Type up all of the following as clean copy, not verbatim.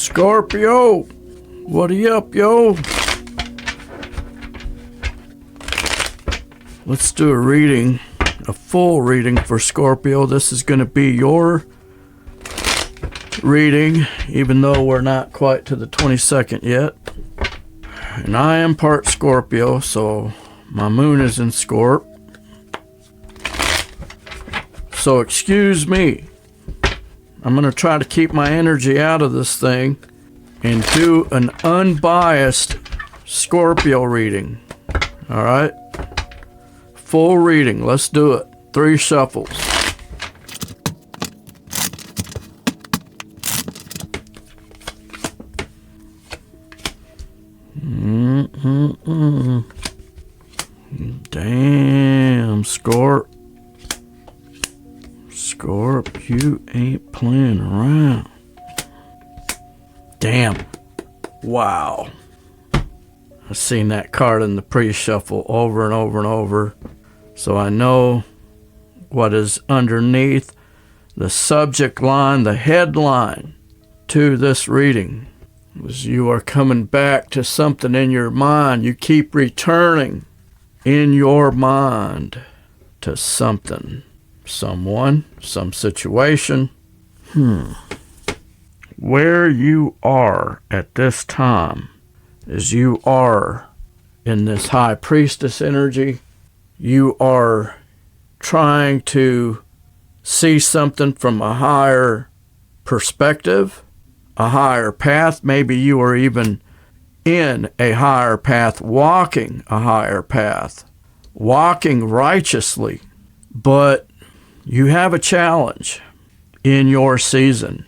Scorpio, what are you up, yo? Let's do a reading, a full reading for Scorpio. This is going to be your reading, even though we're not quite to the 22nd yet. And I am part Scorpio, so my moon is in Scorp. So excuse me. I'm going to try to keep my energy out of this thing and do an unbiased Scorpio reading. All right? Full reading. Let's do it. 3 shuffles. Damn, Scorp. Scorp, you ain't playing around. Damn. Wow. I've seen that card in the pre-shuffle over and over and over. So I know what is underneath the subject line, the headline to this reading. As you are coming back to something in your mind, you keep returning in your mind to something, someone, some situation. Where you are at this time is you are in this high priestess energy. You are trying to see something from a higher perspective, a higher path. Maybe you are even in a higher path, walking a higher path, walking righteously. But you have a challenge in your season.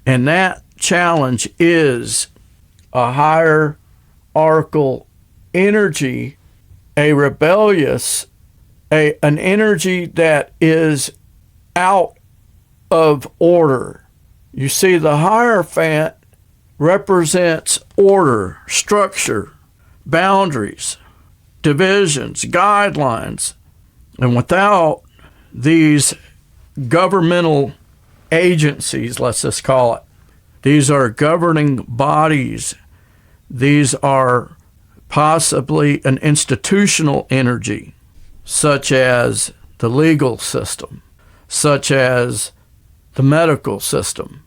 And that challenge is a hierarchical energy, a rebellious, an energy that is out of order. You see, the Hierophant represents order, structure, boundaries, divisions, guidelines. And without these governmental agencies, let's just call it, these are governing bodies. These are possibly an institutional energy, such as the legal system, such as the medical system,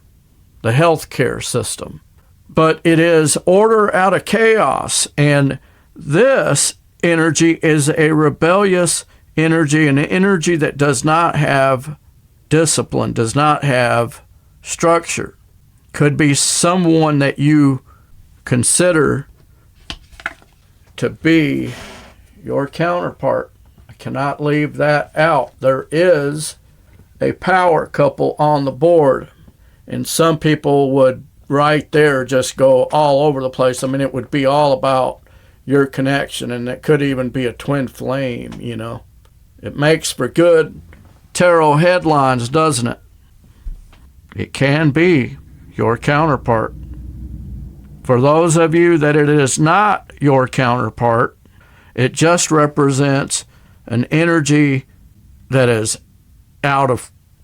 the healthcare system. But it is order out of chaos, and this energy is a rebellious energy, an energy that does not have discipline, does not have structure. Could be someone that you consider to be your counterpart. I cannot leave that out. There is a power couple on the board, and some people would right there just go all over the place. I mean, it would be all about your connection, and it could even be a twin flame, you know. It makes for good tarot headlines, doesn't it? It can be your counterpart. For those of you that it is not your counterpart, it just represents an energy that is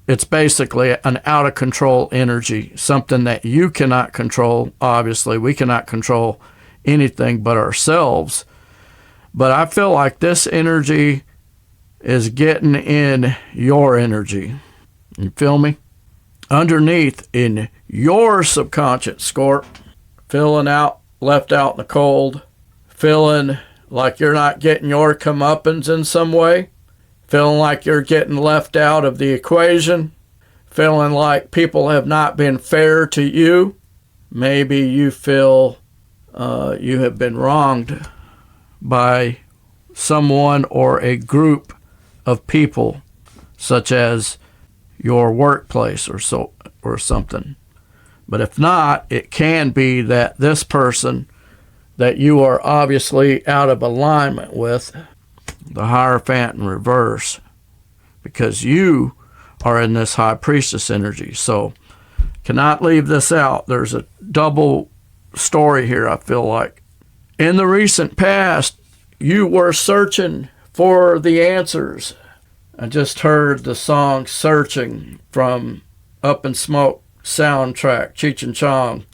it's basically an out of control energy, something that you cannot control. Obviously, we cannot control anything but ourselves. But I feel like this energy is getting in your energy. You feel me? Underneath in your subconscious, Scorp, feeling left out in the cold, feeling like you're not getting your comeuppance in some way, feeling like you're getting left out of the equation, feeling like people have not been fair to you. Maybe you feel you have been wronged by someone or a group of people, such as your workplace or something. But if not, it can be that this person that you are obviously out of alignment with, the Hierophant in reverse, because you are in this high priestess energy. So cannot leave this out. There's a double story here, I feel like. In the recent past, you were searching for the answers. I just heard the song Searching from Up in Smoke soundtrack, Cheech and Chong.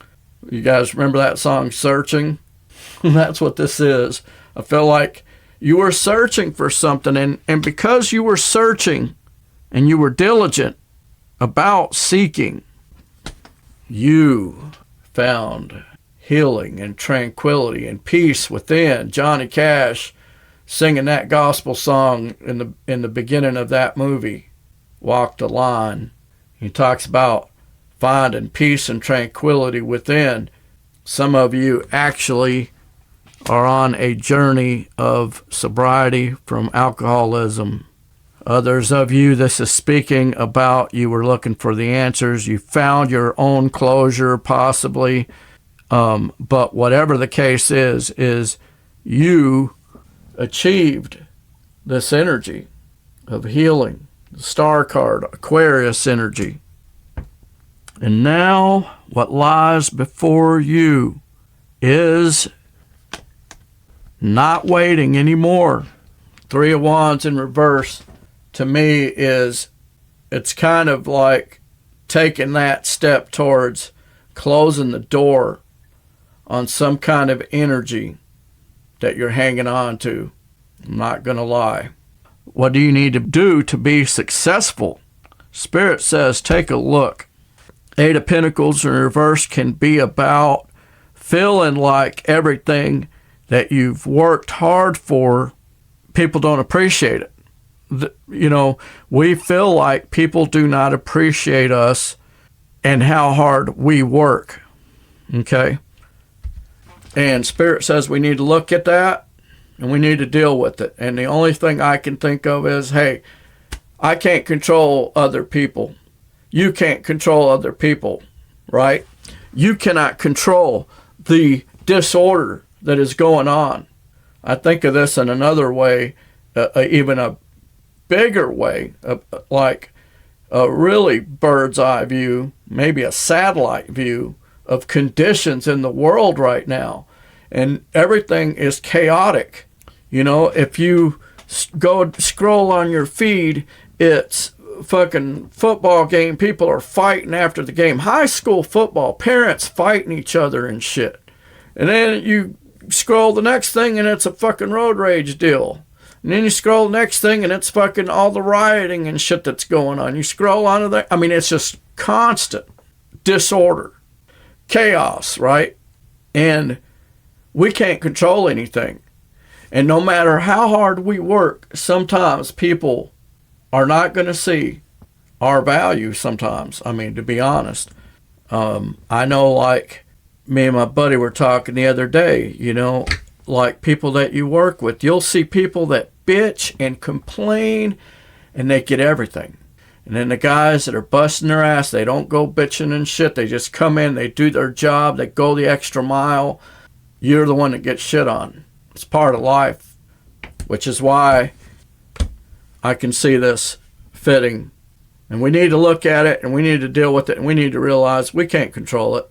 You guys remember that song, Searching? That's what this is. I feel like you were searching for something, and because you were searching and you were diligent about seeking, you found healing and tranquility and peace within. Johnny Cash singing that gospel song in the beginning of that movie, Walk the Line. He talks about finding peace and tranquility within. Some of you actually are on a journey of sobriety from alcoholism. Others of you, this is speaking about you were looking for the answers. You found your own closure, possibly. But whatever the case is you achieved this energy of healing, the star card, Aquarius energy. And now what lies before you is not waiting anymore. Three of Wands in reverse to me is, it's kind of like taking that step towards closing the door on some kind of energy that you're hanging on to. I'm not going to lie. What do you need to do to be successful? Spirit says, take a look. Eight of Pentacles in reverse can be about feeling like everything that you've worked hard for, people don't appreciate it. We feel like people do not appreciate us and how hard we work. Okay? And Spirit says we need to look at that and we need to deal with it. And the only thing I can think of is, hey, I can't control other people. You can't control other people, right? You cannot control the disorder that is going on. I think of this in another way, even a bigger way, like a really bird's eye view, maybe a satellite view of conditions in the world right now. And everything is chaotic. If you go scroll on your feed, it's fucking football game. People are fighting after the game. High school football, parents fighting each other and shit. And then you scroll the next thing and it's a fucking road rage deal. And then you scroll the next thing and it's fucking all the rioting and shit that's going on. You scroll onto that. I mean, it's just constant disorder, chaos, right? And we can't control anything. And no matter how hard we work, sometimes people are not going to see our value sometimes. I mean, to be honest. I know, like, me and my buddy were talking the other day, like people that you work with. You'll see people that bitch and complain and they get everything. And then the guys that are busting their ass, they don't go bitching and shit. They just come in, they do their job, they go the extra mile. You're the one that gets shit on. It's part of life, which is why I can see this fitting. And we need to look at it and we need to deal with it and we need to realize we can't control it.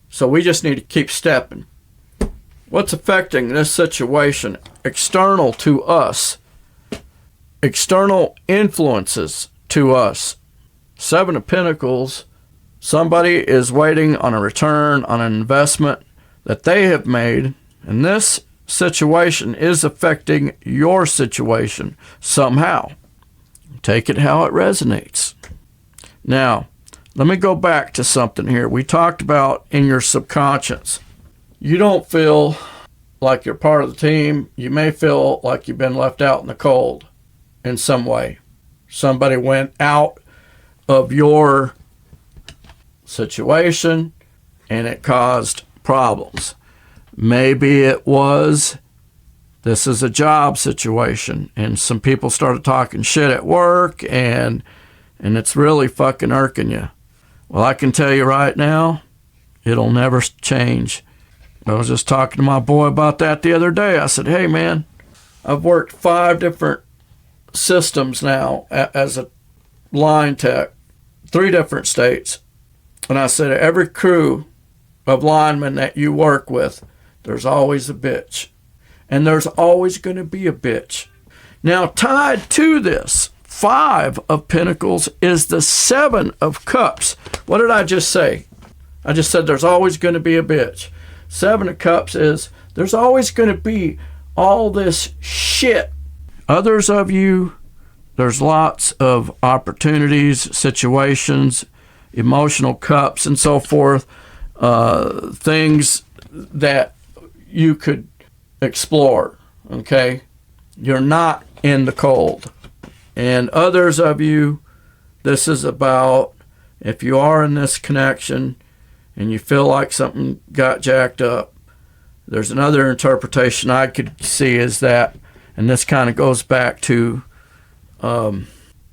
So we just need to keep stepping. What's affecting this situation? External to us. External influences to us. Seven of Pentacles. Somebody is waiting on a return on an investment that they have made. And this situation is affecting your situation somehow. Take it how it resonates. Now, let me go back to something here. We talked about in your subconscious. You don't feel like you're part of the team. You may feel like you've been left out in the cold in some way. Somebody went out of your situation and it caused problems. Maybe it was, this is a job situation and some people started talking shit at work and it's really fucking irking you. Well, I can tell you right now, it'll never change. I was just talking to my boy about that the other day. I said, hey man, I've worked 5 different systems now as a line tech, 3 different states. And I said, every crew of linemen that you work with, there's always a bitch. And there's always going to be a bitch. Now, tied to this 5 of Pentacles is the 7 of Cups. What did I just say? I just said there's always going to be a bitch. Seven of Cups is there's always going to be all this shit. Others of you, there's lots of opportunities, situations, emotional cups, and so forth, things that you could explore, okay? You're not in the cold. And others of you, this is about if you are in this connection and you feel like something got jacked up, there's another interpretation I could see is that, and this kind of goes back to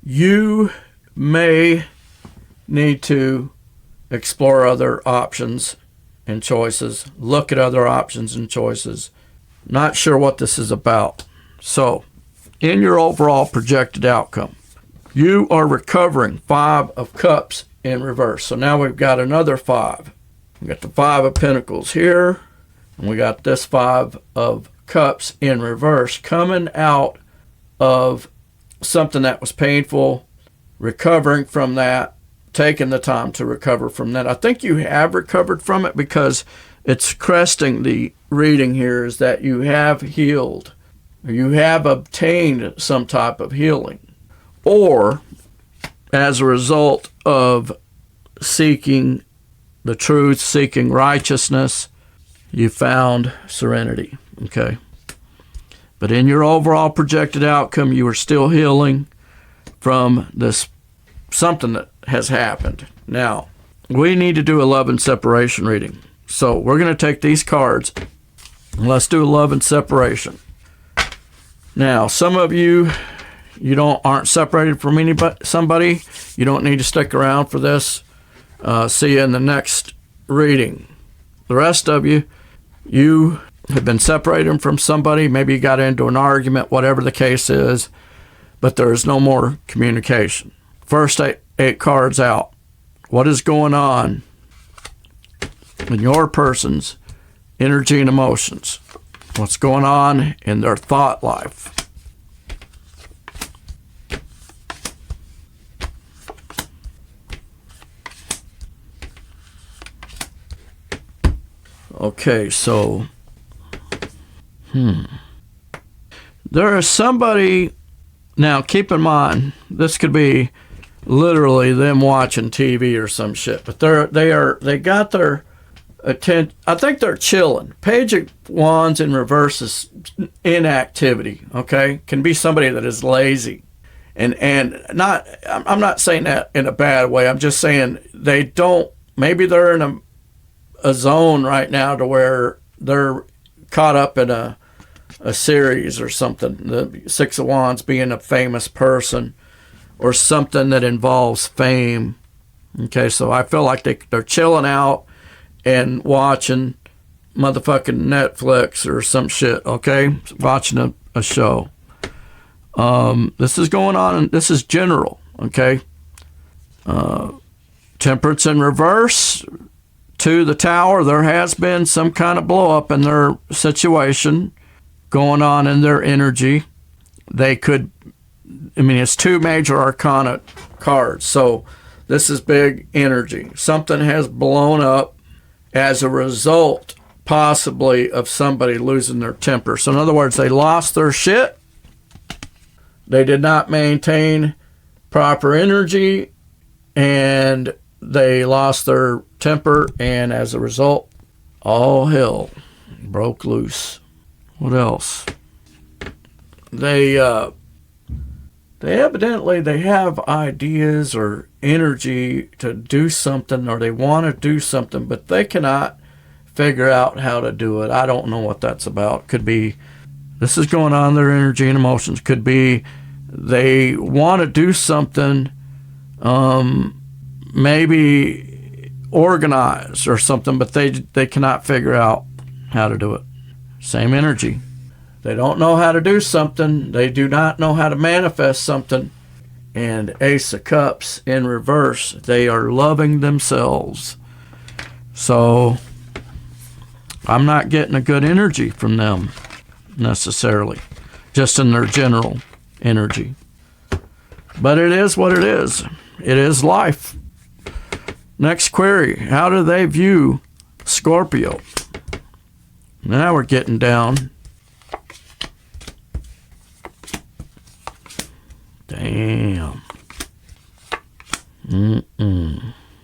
you may need to explore other options and choices, look at other options and choices. Not sure what this is about. So, in your overall projected outcome, you are recovering 5 of Cups in reverse. So now we've got another 5. We got the 5 of Pentacles here, and we got this 5 of Cups in reverse coming out of something that was painful, recovering from that, taking the time to recover from that. I think you have recovered from it because it's cresting the reading here is that you have healed, or you have obtained some type of healing, or as a result of seeking the truth, seeking righteousness, you found serenity, okay? But in your overall projected outcome, you are still healing from this something that has happened. Now, we need to do a love and separation reading. So we're going to take these cards and let's do a love and separation. Now, some of you, aren't separated from somebody. You don't need to stick around for this. See you in the next reading. The rest of you, you have been separated from somebody. Maybe you got into an argument, whatever the case is, but there is no more communication. First eight cards out. What is going on in your person's energy and emotions? What's going on in their thought life? Okay, so there is somebody. Now keep in mind, this could be literally them watching TV or some shit, but they got their attention. I think they're chilling. Page of Wands in reverse is inactivity. Okay, can be somebody that is lazy, and not. I'm not saying that in a bad way. I'm just saying they don't. Maybe they're in a zone right now to where they're caught up in a series or something. The Six of Wands being a famous person or something that involves fame. Okay, so I feel like they're chilling out and watching motherfucking Netflix or some shit, okay? Watching a show. This is going on, and this is general, okay? Temperance in reverse. To the Tower, there has been some kind of blow up in their situation going on in their energy. They could, it's 2 major arcana cards, so this is big energy. Something has blown up as a result, possibly, of somebody losing their temper. So in other words, they lost their shit. They did not maintain proper energy, and they lost their temper, and as a result, all hell broke loose. What else? They evidently have ideas or energy to do something, or they want to do something, but they cannot figure out how to do it. I don't know what that's about. Could be this is going on in their energy and emotions. Could be they want to do something, maybe organize or something, but they cannot figure out how to do it. Same energy. They don't know how to do something. They do not know how to manifest something. And Ace of Cups in reverse. They are loving themselves. So I'm not getting a good energy from them necessarily, just in their general energy. But it is what it is. It is life. Next query, how do they view Scorpio? Now we're getting down. Damn.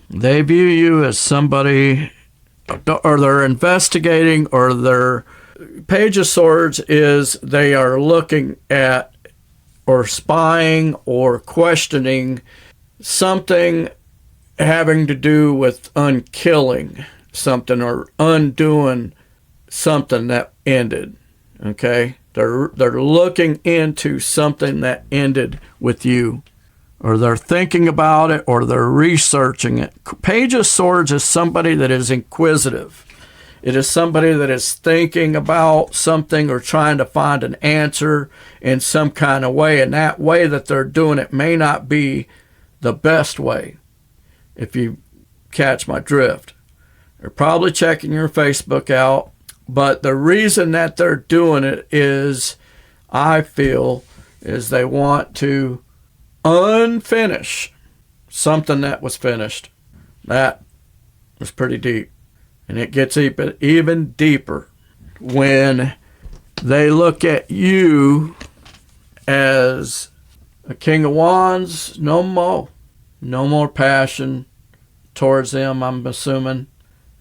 They view you as somebody, or they're investigating, or their Page of Swords is they are looking at or spying or questioning something having to do with unkilling something or undoing something that ended. Okay? They're looking into something that ended with you, or they're thinking about it, or they're researching it. Page of Swords is somebody that is inquisitive. It is somebody that is thinking about something or trying to find an answer in some kind of way, and that way that they're doing it may not be the best way, if you catch my drift. They're probably checking your Facebook out, but the reason that they're doing it is, I feel, is they want to unfinish something that was finished. That was pretty deep. And it gets even deeper when they look at you as a King of Wands. No more passion towards them, I'm assuming.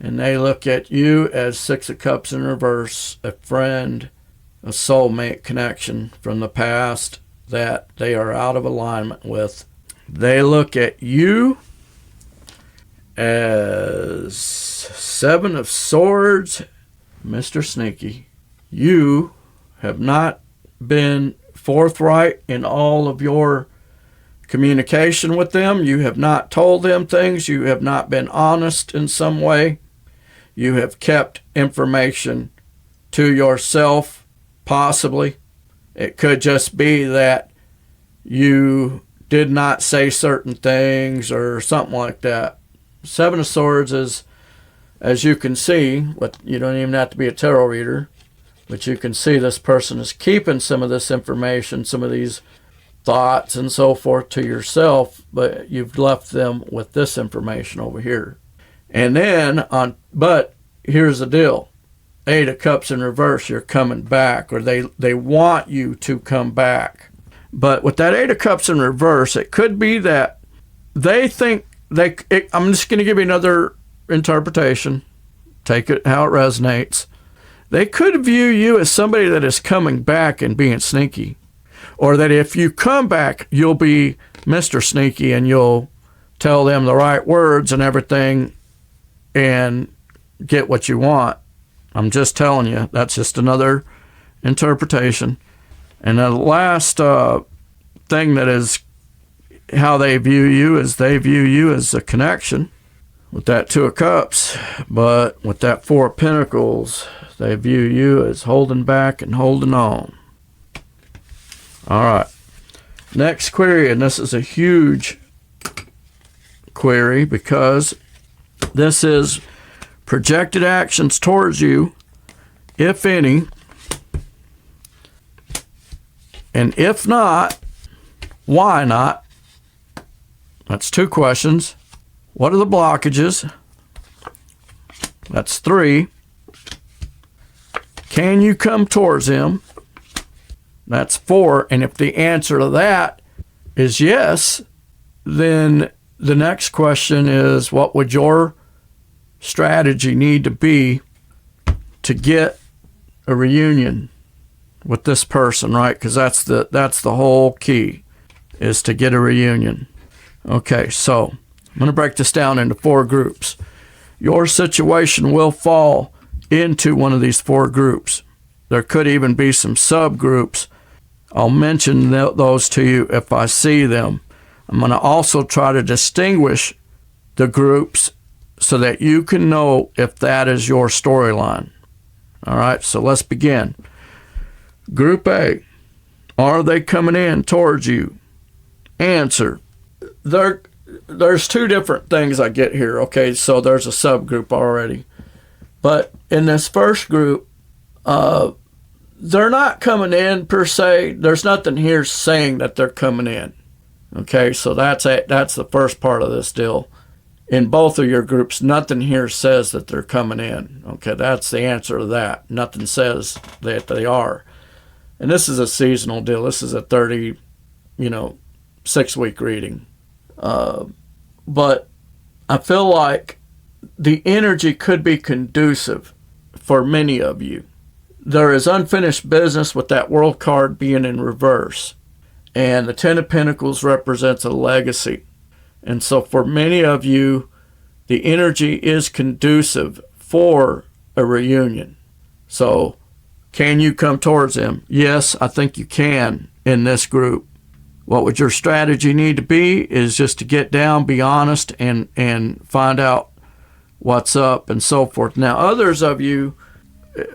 And they look at you as Six of Cups in reverse, a friend, a soulmate connection from the past that they are out of alignment with. They look at you as Seven of Swords, Mr. Sneaky. You have not been forthright in all of your communication with them. You have not told them things. You have not been honest in some way. You have kept information to yourself, possibly. It could just be that you did not say certain things or something like that. Seven of Swords is, as you can see, you don't even have to be a tarot reader, but you can see this person is keeping some of this information, some of these thoughts and so forth to yourself, but you've left them with this information over here. And then, but here's the deal. Eight of Cups in reverse, you're coming back, or they want you to come back. But with that Eight of Cups in reverse, it could be that they think, I'm just going to give you another interpretation. Take it how it resonates. They could view you as somebody that is coming back and being sneaky. Or that if you come back, you'll be Mr. Sneaky and you'll tell them the right words and everything and get what you want. I'm just telling you, that's just another interpretation. And the last thing that is how they view you is they view you as a connection with that Two of Cups. But with that Four of Pentacles, they view you as holding back and holding on. All right. Next query, and this is a huge query because this is projected actions towards you, if any, and if not, why not? That's two questions. What are the blockages? That's three. Can you come towards him? That's four. And if the answer to that is yes, then the next question is, what would your strategy need to be to get a reunion with this person, right? Because that's the whole key, is to get a reunion. Okay, so I'm going to break this down into four groups. Your situation will fall into one of these four groups. There could even be some subgroups. I'll mention those to you if I see them. I'm going to also try to distinguish the groups so that you can know if that is your storyline. All right, so let's begin. Group A, are they coming in towards you? Answer. There's two different things I get here. Okay, so there's a subgroup already. But in this first group, they're not coming in per se. There's nothing here saying that they're coming in. Okay, so that's the first part of this deal. in both of your groups, nothing here says that they're coming in. Okay, that's the answer to that. Nothing says that they are. And this is a seasonal deal. This is a 6-week reading. But I feel like the energy could be conducive for many of you. There is unfinished business with that World card being in reverse. And the Ten of Pentacles represents a legacy. And so for many of you, the energy is conducive for a reunion. So can you come towards them? Yes, I think you can in this group. What would your strategy need to be is just to get down, be honest, and find out what's up and so forth. Now, others of you,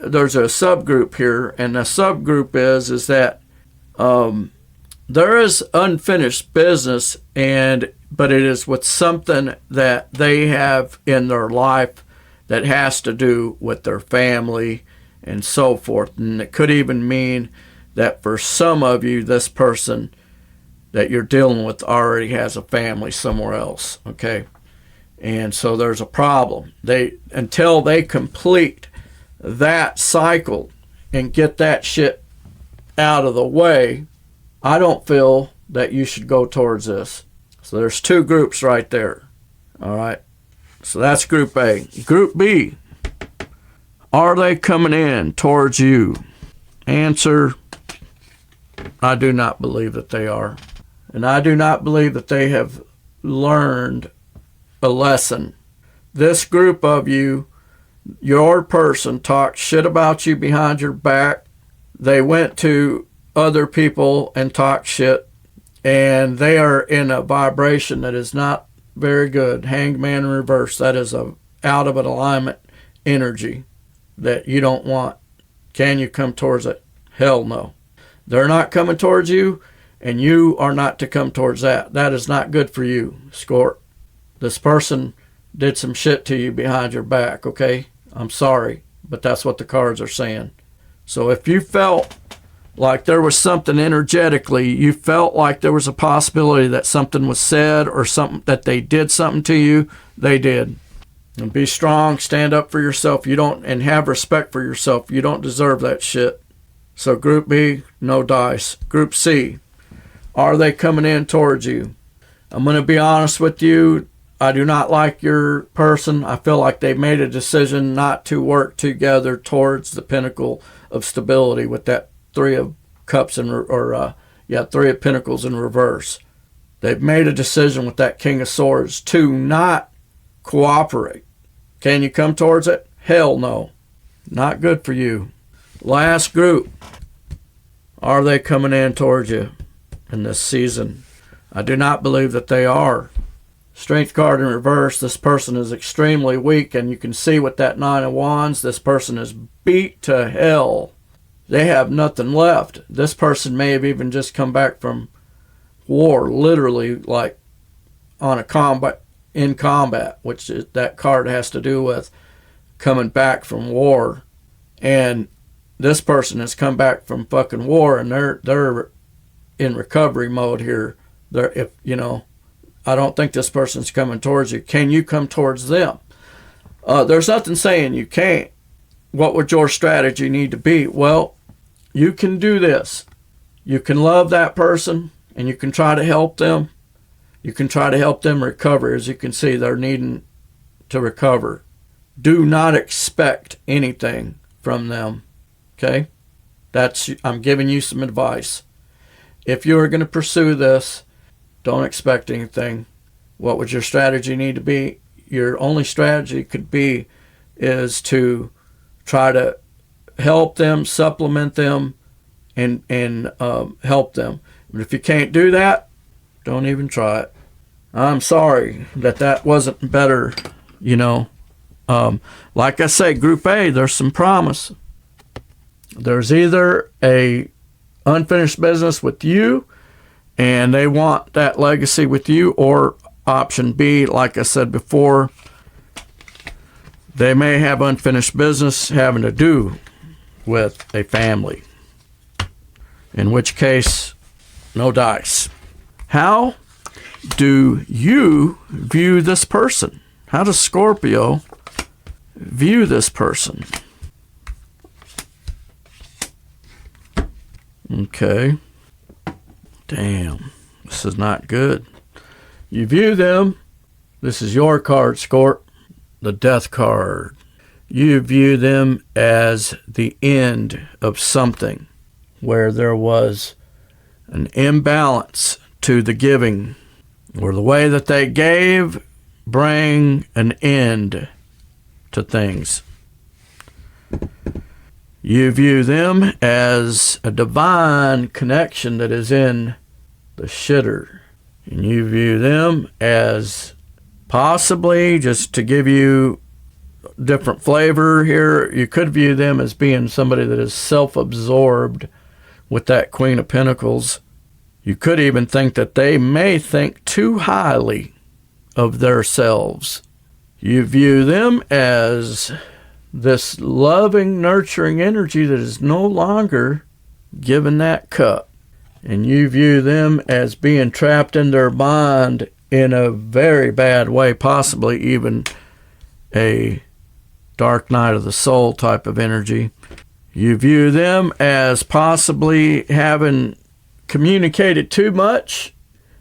there's a subgroup here, and the subgroup is that there is unfinished business, but it is with something that they have in their life that has to do with their family and so forth. And it could even mean that for some of you, this person that you're dealing with already has a family somewhere else, okay? And so there's a problem. Until they complete that cycle and get that shit out of the way, I don't feel that you should go towards this. So there's two groups right there, all right? So that's Group A. Group B, are they coming in towards you? Answer, I do not believe that they are. And I do not believe that they have learned a lesson. This group of you, your person talked shit about you behind your back. They went to other people and talked shit. And they are in a vibration that is not very good. Hanged man in reverse. That is a out of an alignment energy that you don't want. Can you come towards it? Hell no. They're not coming towards you, and you are not to come towards that. That is not good for you, Scorp. This person did some shit to you behind your back, okay? I'm sorry, but that's what the cards are saying. So if you felt like there was something energetically, you felt like there was a possibility that something was said or something that they did something to you, they did. And be strong, stand up for yourself. You don't, and have respect for yourself. You don't deserve that shit. So Group B, no dice. Group C, are they coming in towards you? I'm going to be honest with you. I do not like your person. I feel like they made a decision not to work together towards the pinnacle of stability with that Three of Cups Three of Pentacles in reverse. They've made a decision with that King of Swords to not cooperate. Can you come towards it? Hell no. Not good for you. Last group. Are they coming in towards you in this season? I do not believe that they are. Strength card in reverse. This person is extremely weak, and you can see with that Nine of Wands, this person is beat to hell. They have nothing left. This person may have even just come back from war, literally, like in combat, which that card has to do with coming back from war. And this person has come back from fucking war, and they're in recovery mode here. I don't think this person's coming towards you. Can you come towards them? There's nothing saying you can't. What would your strategy need to be? Well, you can do this. You can love that person, and you can try to help them. You can try to help them recover. As you can see, they're needing to recover. Do not expect anything from them. Okay? I'm giving you some advice. If you are going to pursue this, don't expect anything. What would your strategy need to be? Your only strategy could be is to try to help them, supplement them, and help them. But if you can't do that, don't even try it. I'm sorry that wasn't better, Like I say, Group A, there's some promise. There's either a unfinished business with you, and they want that legacy with you, or option B, like I said before, they may have unfinished business having to do with a family. In which case, no dice. How do you view this person? How does Scorpio view this person? Okay. Damn. This is not good. You view them. This is your card, Scorp. The Death card. You view them as the end of something where there was an imbalance to the giving, or the way that they gave bring an end to things. You view them as a divine connection that is in the shitter. And you view them as possibly, just to give you different flavor here, you could view them as being somebody that is self-absorbed with that Queen of Pentacles. You could even think that they may think too highly of themselves. You view them as this loving, nurturing energy that is no longer given that cup. And you view them as being trapped in their mind in a very bad way, possibly even a dark night of the soul type of energy. You view them as possibly having communicated too much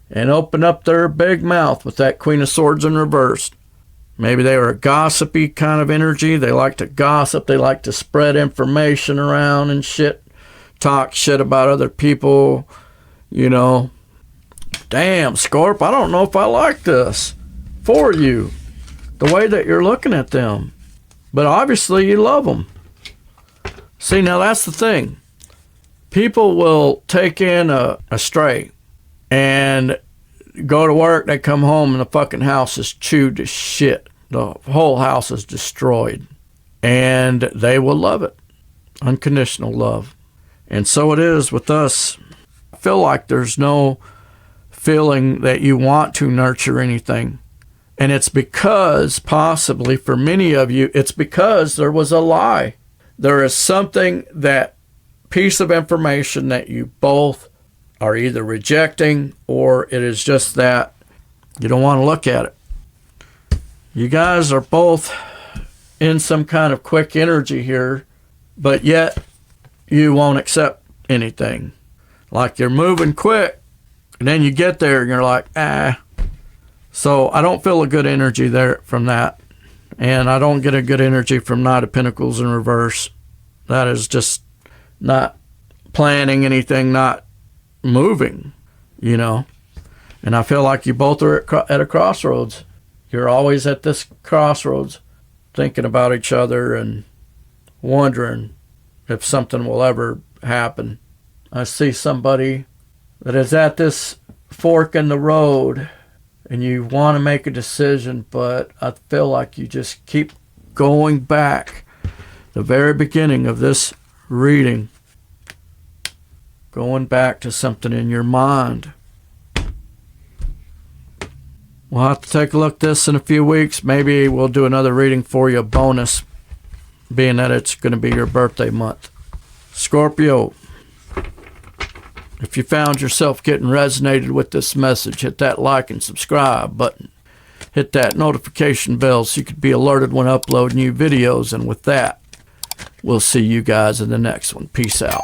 and opened up their big mouth with that Queen of Swords in reverse. Maybe they were a gossipy kind of energy. They like to gossip. They like to spread information around and shit. Talk shit about other people, you know. Damn, Scorp, I don't know if I like this for you, the way that you're looking at them. But obviously you love them. See, now that's the thing. People will take in a stray and go to work, they come home and the fucking house is chewed to shit. The whole house is destroyed. And they will love it. Unconditional love. And so it is with us. I feel like there's no feeling that you want to nurture anything. And it's because, possibly for many of you, it's because there was a lie. There is something, that piece of information that you both are either rejecting, or it is just that you don't want to look at it. You guys are both in some kind of quick energy here, but yet you won't accept anything. Like you're moving quick, and then you get there and you're like, ah. So I don't feel a good energy there from that. And I don't get a good energy from Knight of Pentacles in reverse. That is just not planning anything, not moving, you know. And I feel like you both are at a crossroads. You're always at this crossroads thinking about each other and wondering if something will ever happen. I see somebody that is at this fork in the road and you want to make a decision, but I feel like you just keep going back. The very beginning of this reading, going back to something in your mind. We'll have to take a look at this in a few weeks. Maybe we'll do another reading for you, a bonus, being that it's going to be your birthday month. Scorpio, if you found yourself getting resonated with this message, hit that like and subscribe button. Hit that notification bell so you could be alerted when I upload new videos. And with that, we'll see you guys in the next one. Peace out.